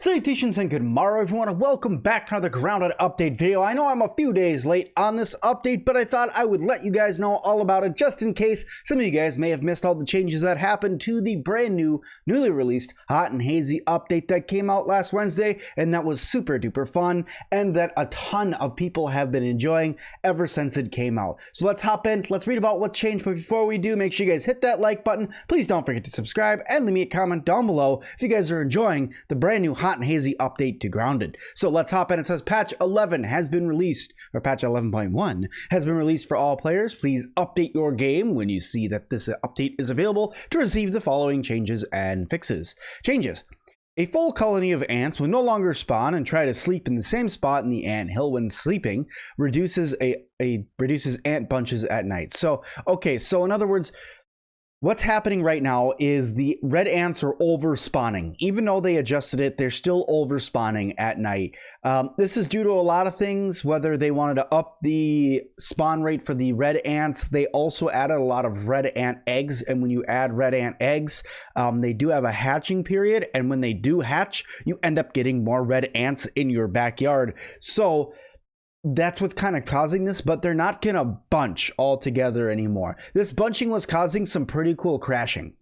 Salutations and good morrow everyone, and welcome back to another Grounded update video. I know I'm a few days late on this update, but I thought I would let you guys know all about it just in case some of you guys may have missed all the changes that happened to the brand new, newly released Hot and Hazy update that came out last Wednesday, and that was super duper fun, and that a ton of people have been enjoying ever since it came out. So let's hop in, let's read about what changed, but before we do, make sure you guys hit that like button. Please don't forget to subscribe, and leave me a comment down below if you guys are enjoying the brand new Hot and Hazy update to Grounded. So let's hop in. It says patch 11 has been released, or patch 11.1 has been released for all players. Please update your game when you see that this update is available to receive the following changes and fixes. Changes. A full colony of ants will no longer spawn and try to sleep in the same spot in the ant hill when sleeping. Reduces ant bunches at night. So, okay, so in other words, what's happening right now is the red ants are over spawning. Even though they adjusted it, they're still over spawning at night. This is due to a lot of things, whether they wanted to up the spawn rate for the red ants. They also added a lot of red ant eggs. And when you add red ant eggs, they do have a hatching period. And when they do hatch, you end up getting more red ants in your backyard. So that's what's kind of causing this, but they're not going to bunch all together anymore. This bunching was causing some pretty cool crashing.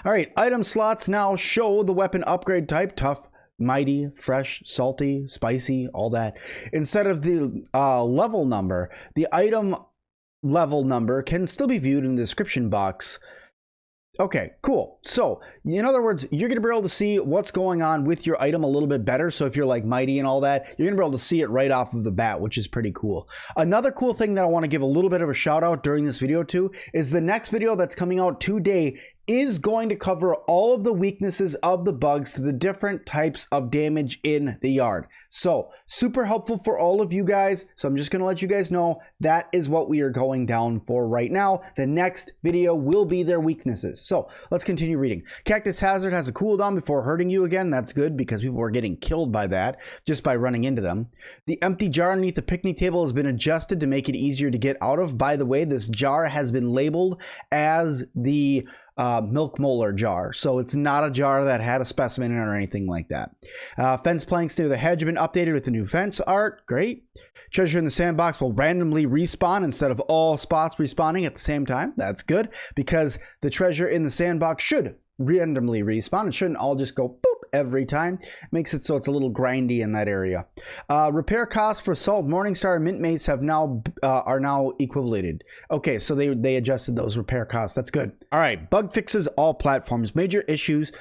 All right, item slots now show the weapon upgrade type: tough, mighty, fresh, salty, spicy, all that. Instead of the level number, the item level number can still be viewed in the description box. Okay, cool. So, in other words, you're going to be able to see what's going on with your item a little bit better. So if you're like mighty and all that, you're going to be able to see it right off of the bat, which is pretty cool. Another cool thing that I want to give a little bit of a shout out during this video too is the next video that's coming out today is going to cover all of the weaknesses of the bugs to the different types of damage in the yard. So super helpful for all of you guys. So I'm just going to let you guys know that is what we are going down for right now. The next video will be their weaknesses. So let's continue reading. Cactus Hazard has a cooldown before hurting you again. That's good because people were getting killed by that just by running into them. The empty jar underneath the picnic table has been adjusted to make it easier to get out of. By the way, this jar has been labeled as the milk molar jar, so it's not a jar that had a specimen in it or anything like that. Fence planks near the hedge have been updated with the new fence art. Great. Treasure in the sandbox will randomly respawn instead of all spots respawning at the same time. That's good because the treasure in the sandbox should randomly respawn. It shouldn't all just go boop every time. Makes it so it's a little grindy in that area. Repair costs for Salt, Morningstar, and Mint Mace have now are now equivalated. Okay, so they adjusted those repair costs. That's good. All right, bug fixes all platforms. Major issues: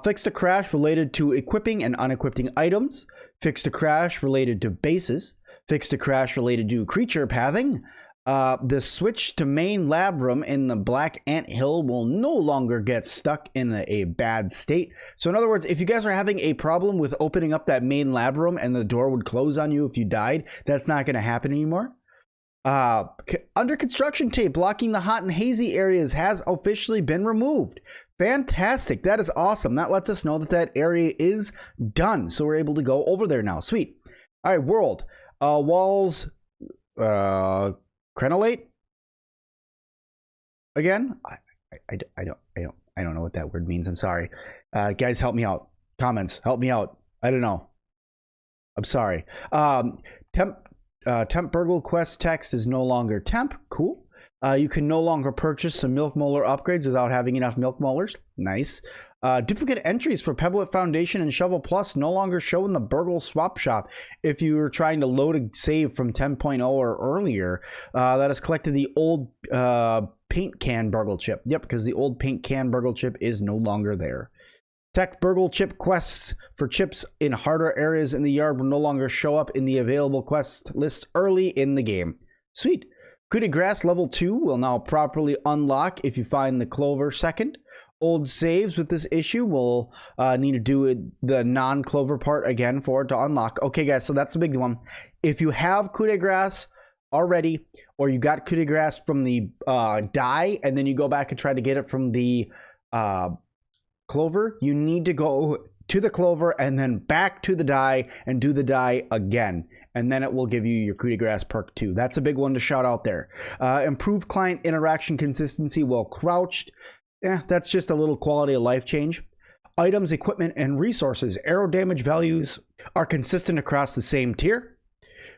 fixed a crash related to equipping and unequipping items. Fixed a crash related to bases. Fixed a crash related to creature pathing. The switch to main lab room in the Black Ant Hill will no longer get stuck in a bad state. So in other words, if you guys are having a problem with opening up that main lab room and the door would close on you if you died, that's not going to happen anymore. Under construction tape blocking the Hot and Hazy areas has officially been removed. Fantastic. That is awesome. That lets us know that that area is done. So we're able to go over there now. Sweet. All right, world. Walls. Crenolate again. I don't know what that word means. I'm sorry. Guys, help me out. Comments, help me out. I don't know. I'm sorry. Temp burgle quest text is no longer temp. Cool. You can no longer purchase some milk molar upgrades without having enough milk molars. Nice. Duplicate entries for Pebblet Foundation and Shovel Plus no longer show in the Burgle Swap Shop. If you were trying to load a save from 10.0 or earlier, that has collected the old paint can Burgle chip. Yep, because the old paint can Burgle chip is no longer there. Tech Burgle chip quests for chips in harder areas in the yard will no longer show up in the available quest lists early in the game. Sweet. Coup de Grace level 2 will now properly unlock if you find the clover second. Old saves with this issue will need to do the non-clover part again for it to unlock. Okay, guys, so that's a big one. If you have coup de grace already, or you got coup de grace from the die, and then you go back and try to get it from the clover, you need to go to the clover and then back to the die and do the die again. And then it will give you your coup de grace perk too. That's a big one to shout out there. Improved client interaction consistency while crouched. Yeah, that's just a little quality of life change. Items, equipment, and resources. Arrow damage values are consistent across the same tier.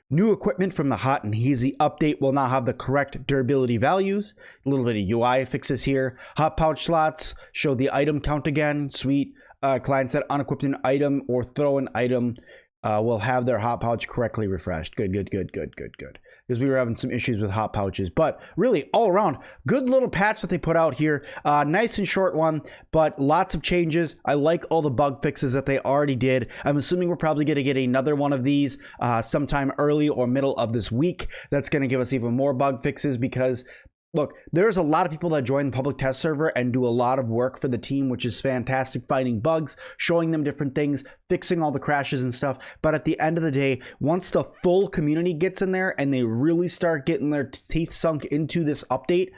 New equipment from the Hot and Hazy update will now have the correct durability values. A little bit of UI fixes here. Hot pouch slots show the item count again. Sweet. Clients that unequipped an item or throw an item will have their hot pouch correctly refreshed. Good. Because we were having some issues with hot pouches. But really, all around, good little patch that they put out here. Nice and short one, but lots of changes. I like all the bug fixes that they already did. I'm assuming we're probably going to get another one of these sometime early or middle of this week. That's going to give us even more bug fixes because... look, there's a lot of people that join the public test server and do a lot of work for the team, which is fantastic, finding bugs, showing them different things, fixing all the crashes and stuff. But at the end of the day, once the full community gets in there and they really start getting their teeth sunk into this update,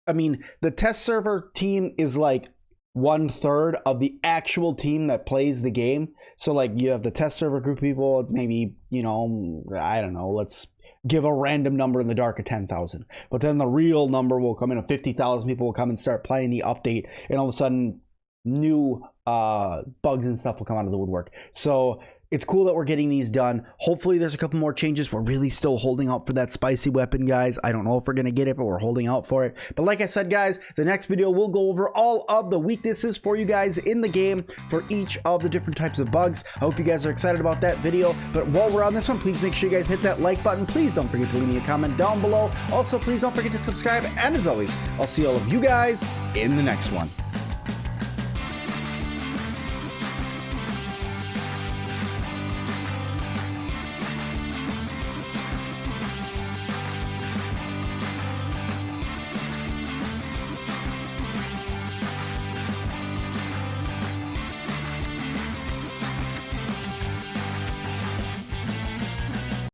I mean, the test server team is like 1/3 of the actual team that plays the game. So like you have the test server group of people, it's maybe, you know, I don't know, let's give a random number in the dark of 10,000. But then the real number will come in of 50,000 people will come and start playing the update, and all of a sudden new bugs and stuff will come out of the woodwork. So it's cool that we're getting these done. Hopefully there's a couple more changes. We're really still holding out for that spicy weapon, guys. I don't know if we're going to get it, but we're holding out for it. But like I said, guys, the next video will go over all of the weaknesses for you guys in the game for each of the different types of bugs. I hope you guys are excited about that video. But while we're on this one, please make sure you guys hit that like button. Please don't forget to leave me a comment down below. Also, please don't forget to subscribe. And as always, I'll see all of you guys in the next one.